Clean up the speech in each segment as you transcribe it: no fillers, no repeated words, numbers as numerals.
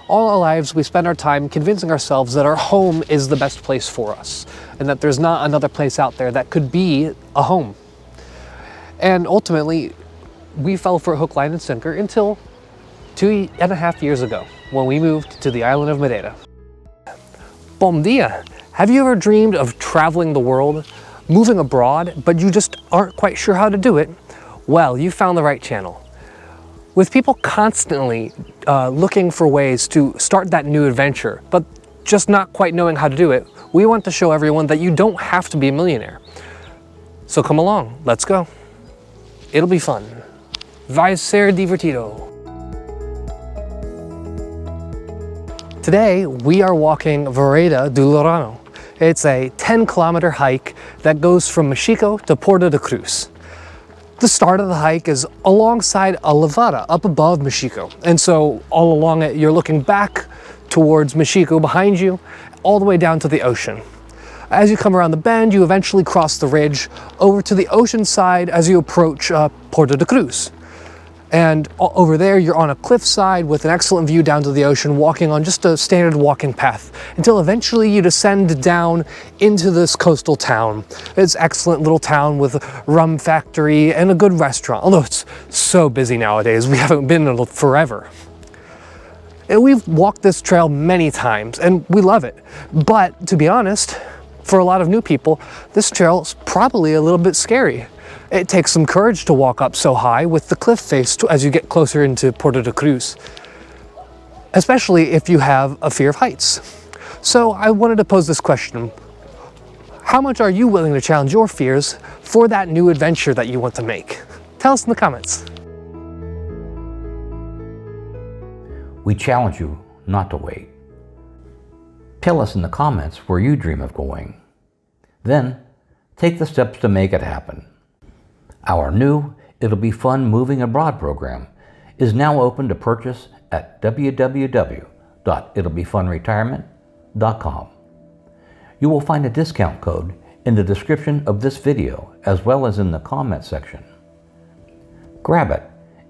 All our lives, we spend our time convincing ourselves that our home is the best place for us, and that there's not another place out there that could be a home. And ultimately, we fell for a hook, line, and sinker until 2.5 years ago, when we moved to the island of Madeira. Bom dia! Have you ever dreamed of traveling the world, moving abroad, but you just aren't quite sure how to do it? Well, you found the right channel. With people constantly looking for ways to start that new adventure, but just not quite knowing how to do it, we want to show everyone that you don't have to be a millionaire. So come along, let's go. It'll be fun. Vai ser divertido. Today, we are walking Gorete do Lorano. It's a 10-kilometer hike that goes from Mexico to Porto de Cruz. The start of the hike is alongside Oliveira, up above Mexico. And so all along it, you're looking back towards Mexico behind you, all the way down to the ocean. As you come around the bend, you eventually cross the ridge over to the ocean side as you approach Porto de Cruz. And over there, you're on a cliffside with an excellent view down to the ocean, walking on just a standard walking path, until eventually you descend down into this coastal town. It's an excellent little town with a rum factory and a good restaurant, although it's so busy nowadays. We haven't been in it forever. And we've walked this trail many times, and we love it. But to be honest, for a lot of new people, this trail is probably a little bit scary. It takes some courage to walk up so high with the cliff face as you get closer into Porto de Cruz, especially if you have a fear of heights. So I wanted to pose this question. How much are you willing to challenge your fears for that new adventure that you want to make? Tell us in the comments. We challenge you not to wait. Tell us in the comments where you dream of going. Then, take the steps to make it happen. Our new It'll Be Fun Moving Abroad program is now open to purchase at www.it'llbefunretirement.com. You will find a discount code in the description of this video as well as in the comment section. Grab it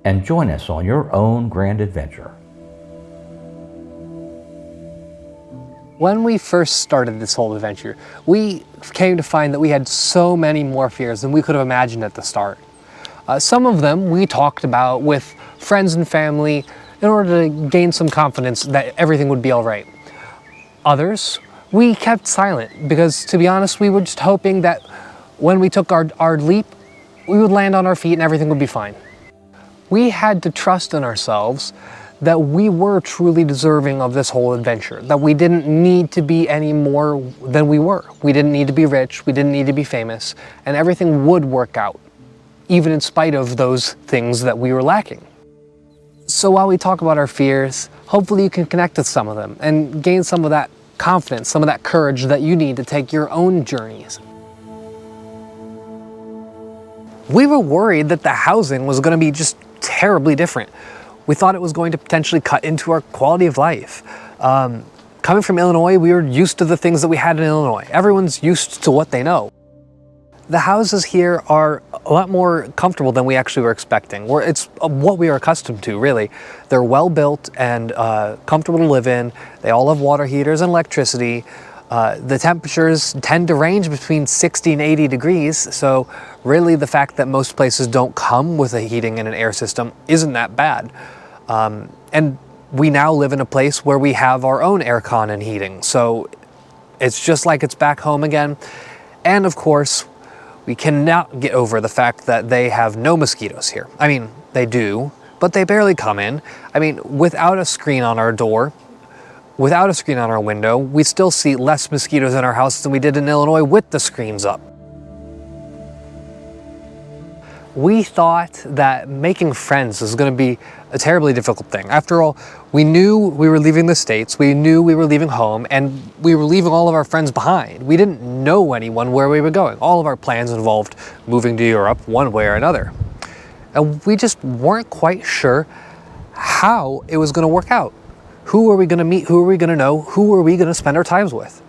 and join us on your own grand adventure. When we first started this whole adventure, we came to find that we had so many more fears than we could have imagined at the start. Some of them we talked about with friends and family in order to gain some confidence that everything would be all right. Others, we kept silent because, to be honest, we were just hoping that when we took our leap, we would land on our feet and everything would be fine. We had to trust in ourselves that we were truly deserving of this whole adventure, that we didn't need to be any more than we were. We didn't need to be rich, we didn't need to be famous, and everything would work out, even in spite of those things that we were lacking. So while we talk about our fears, hopefully you can connect with some of them and gain some of that confidence, some of that courage that you need to take your own journeys. We were worried that the housing was going to be just terribly different. We thought it was going to potentially cut into our quality of life. Coming from Illinois, we were used to the things that we had in Illinois. Everyone's used to what they know. The houses here are a lot more comfortable than we actually were expecting. It's what we are accustomed to, really. They're well built and comfortable to live in. They all have water heaters and electricity. The temperatures tend to range between 60 and 80 degrees, so really the fact that most places don't come with a heating and an air system isn't that bad. And we now live in a place where we have our own aircon and heating, so it's just like it's back home again. And of course, we cannot get over the fact that they have no mosquitoes here. I mean, they do, but they barely come in. I mean, without a screen on our door, without a screen on our window, we still see less mosquitoes in our house than we did in Illinois with the screens up. We thought that making friends was going to be a terribly difficult thing. After all, we knew we were leaving the States, we knew we were leaving home, and we were leaving all of our friends behind. We didn't know anyone where we were going. All of our plans involved moving to Europe one way or another. And we just weren't quite sure how it was going to work out. Who are we going to meet? Who are we going to know? Who are we going to spend our times with?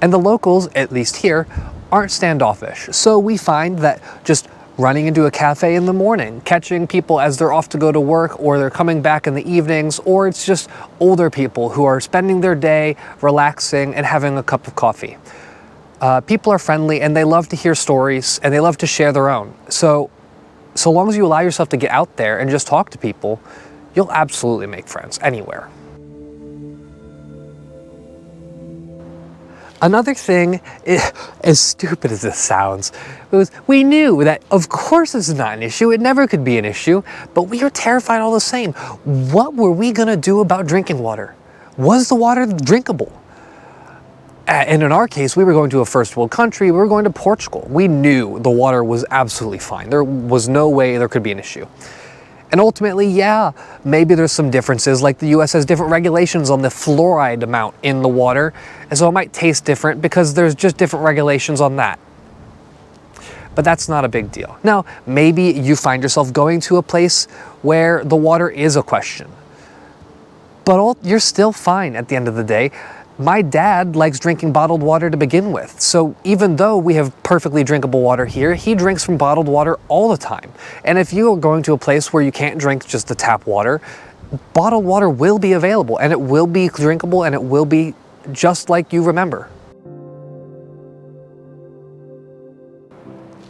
And the locals, at least here, aren't standoffish. So we find that just running into a cafe in the morning, catching people as they're off to go to work, or they're coming back in the evenings, or it's just older people who are spending their day relaxing and having a cup of coffee. People are friendly and they love to hear stories and they love to share their own. So long as you allow yourself to get out there and just talk to people, you'll absolutely make friends anywhere. Another thing, as stupid as this sounds, was we knew that of course this is not an issue, it never could be an issue, but we were terrified all the same. What were we gonna do about drinking water? Was the water drinkable? And in our case, we were going to a first world country, we were going to Portugal. We knew the water was absolutely fine. There was no way there could be an issue. And ultimately, yeah, maybe there's some differences, like the US has different regulations on the fluoride amount in the water, and so it might taste different because there's just different regulations on that. But that's not a big deal. Now, maybe you find yourself going to a place where the water is a question, but you're still fine at the end of the day. My dad likes drinking bottled water to begin with, so even though we have perfectly drinkable water here, he drinks from bottled water all the time. And if you are going to a place where you can't drink just the tap water, bottled water will be available, and it will be drinkable, and it will be just like you remember.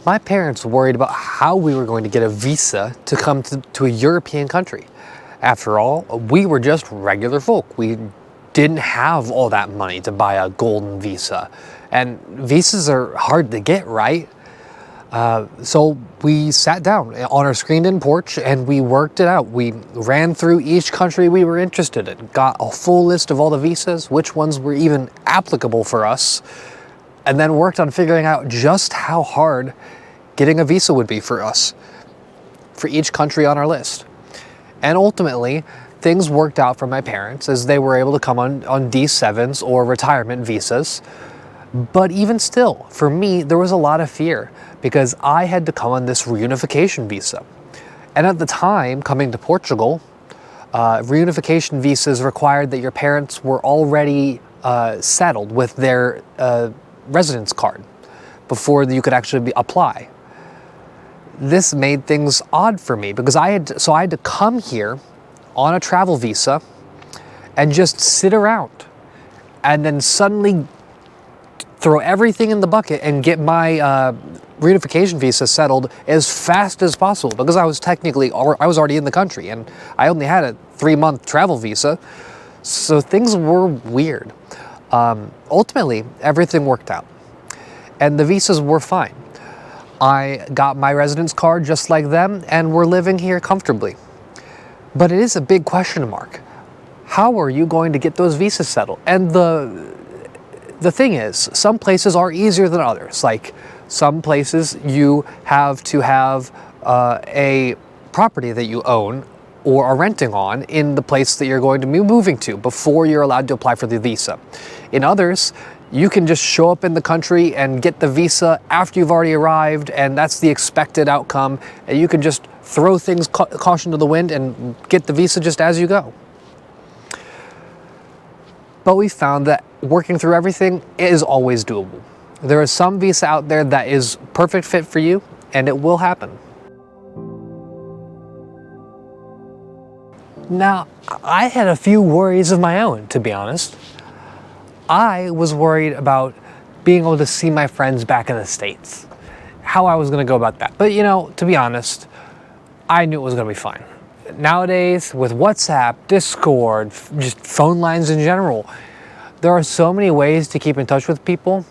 My parents worried about how we were going to get a visa to come to a European country. After all, we were just regular folk. We didn't have all that money to buy a golden visa, and visas are hard to get, right? So we sat down on our screened-in porch and we worked it out. We ran through each country we were interested in, got a full list of all the visas, which ones were even applicable for us, and then worked on figuring out just how hard getting a visa would be for us, for each country on our list. And ultimately, things worked out for my parents as they were able to come on D7s or retirement visas. But even still, for me, there was a lot of fear because I had to come on this reunification visa. And at the time, coming to Portugal, reunification visas required that your parents were already settled with their residence card before you could actually apply. This made things odd for me because I had to come here on a travel visa and just sit around and then suddenly throw everything in the bucket and get my reunification visa settled as fast as possible because I was already in the country and I only had a 3-month travel visa, so things were weird. Ultimately, everything worked out and the visas were fine. I got my residence card just like them and we're living here comfortably. But it is a big question mark. How are you going to get those visas settled? And the thing is, some places are easier than others. Like some places you have to have a property that you own or are renting on in the place that you're going to be moving to before you're allowed to apply for the visa. In others, you can just show up in the country and get the visa after you've already arrived, and that's the expected outcome, and you can just throw things caution to the wind and get the visa just as you go. But we found that working through everything is always doable. There is some visa out there that is perfect fit for you, and it will happen. Now, I had a few worries of my own, to be honest. I was worried about being able to see my friends back in the States, how I was going to go about that. But you know, to be honest, I knew it was going to be fine. Nowadays, with WhatsApp, Discord, just phone lines in general, there are so many ways to keep in touch with people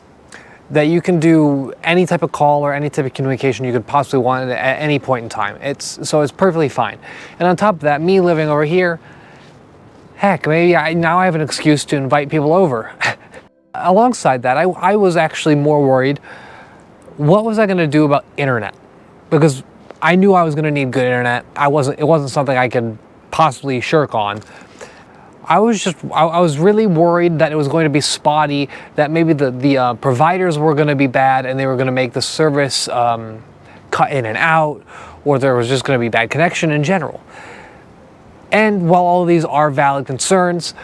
that you can do any type of call or any type of communication you could possibly want at any point in time. So it's perfectly fine. And on top of that, me living over here, heck, maybe now I have an excuse to invite people over. Alongside that, I was actually more worried, what was I going to do about internet? Because I knew I was going to need good internet. It wasn't something I could possibly shirk on. I was really worried that it was going to be spotty, that maybe the providers were going to be bad and they were going to make the service cut in and out, or there was just going to be bad connection in general. And while all of these are valid concerns,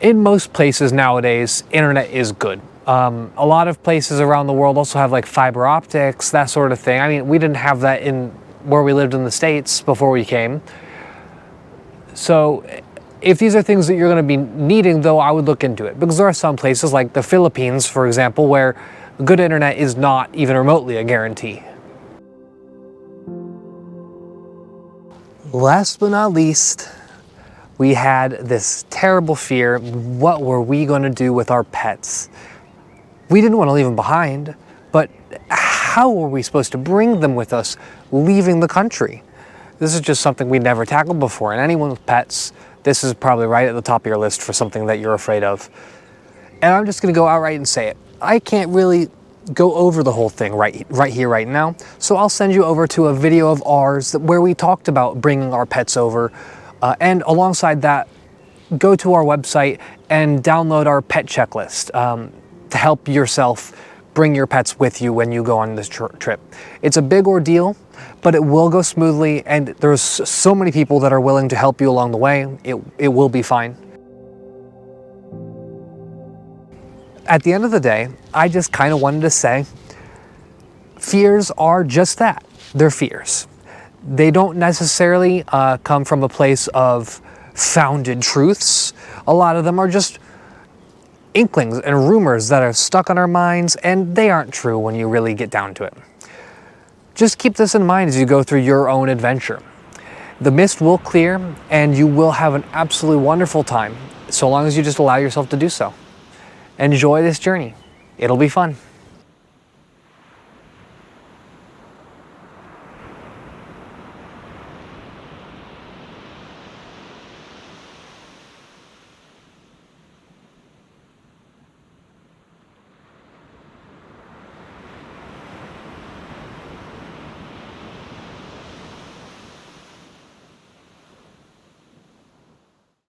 in most places nowadays, internet is good. A lot of places around the world also have like fiber optics, that sort of thing. I mean, we didn't have that in where we lived in the States before we came. So if these are things that you're going to be needing, though, I would look into it, because there are some places like the Philippines, for example, where good internet is not even remotely a guarantee. Last but not least, we had this terrible fear. What were we going to do with our pets? We didn't want to leave them behind, but how were we supposed to bring them with us leaving the country? This is just something we'd never tackled before, and anyone with pets, this is probably right at the top of your list for something that you're afraid of. And I'm just going to go outright and say it. I can't really go over the whole thing right here, right now, so I'll send you over to a video of ours where we talked about bringing our pets over, and alongside that, go to our website and download our pet checklist to help yourself bring your pets with you when you go on this trip. It's a big ordeal, but it will go smoothly, and there's so many people that are willing to help you along the way. It will be fine. At the end of the day, I just kind of wanted to say, fears are just that. They're fears. They don't necessarily come from a place of founded truths. A lot of them are just inklings and rumors that are stuck on our minds, and they aren't true when you really get down to it. Just keep this in mind as you go through your own adventure. The mist will clear, and you will have an absolutely wonderful time, so long as you just allow yourself to do so. Enjoy this journey. It'll be fun.